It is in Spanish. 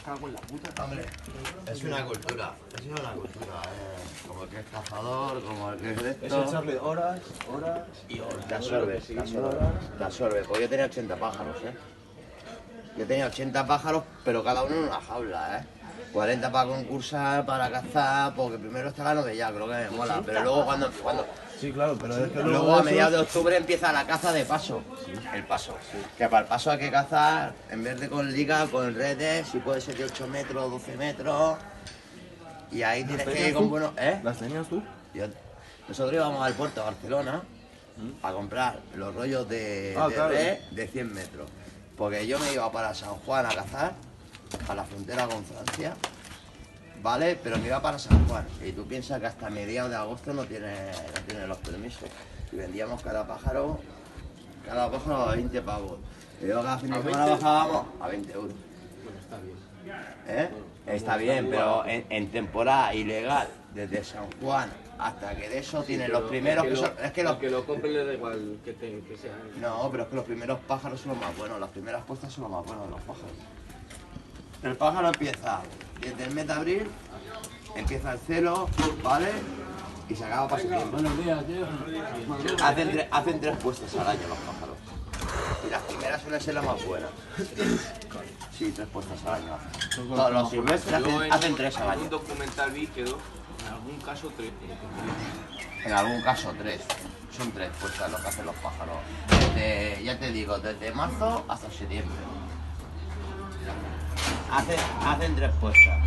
Cago en la puta. Hombre, es una cultura, como el que es cazador, como el que es de Es esto. echarle horas y horas. Te absorbes, te absorbes. Pues yo tenía 80 pájaros, Yo tenía 80 pájaros, pero cada uno en una jaula, 40 para concursar, para cazar, porque primero está la novella, creo que me mola, pero luego cuando Sí, claro, pero es que luego a mediados de octubre empieza la caza de paso, el paso. Que para el paso hay que cazar, en vez de con liga, con redes, si puede ser de 8 metros, 12 metros. Y ahí tienes que ir con buenos... ¿Las tenías tú? Nosotros íbamos al puerto de Barcelona a comprar los rollos de claro. red de 100 metros. Porque yo me iba para San Juan a cazar, a la frontera con Francia, ¿vale? Pero me iba para San Juan. Y tú piensas que hasta mediados de agosto no tiene los permisos. Y vendíamos cada pájaro a 20 pavos. Y luego cada fin de semana bajábamos a 20 euros. Bueno, está bien. Está bien, pero en temporada ilegal, desde San Juan hasta que de eso tienen los primeros que son... Es que los que lo compren le da igual que sea. No, pero es que los primeros pájaros son los más buenos, las primeras puestas son los más buenos de los pájaros. El pájaro empieza desde el mes de abril, empieza el celo, ¿vale? Y se acaba para septiembre. Buenos días, tío. Hacen 3 puestas al año los pájaros. Y las primeras suelen ser las más buenas. Sí, 3 puestas al año hacen. Todos los silvestres hacen 3 al En año. un documental vi quedó, en algún caso 3. En algún caso 3. Son 3 puestas lo que hacen los pájaros. Ya te digo, desde marzo hasta septiembre. Hacen 3 puestas.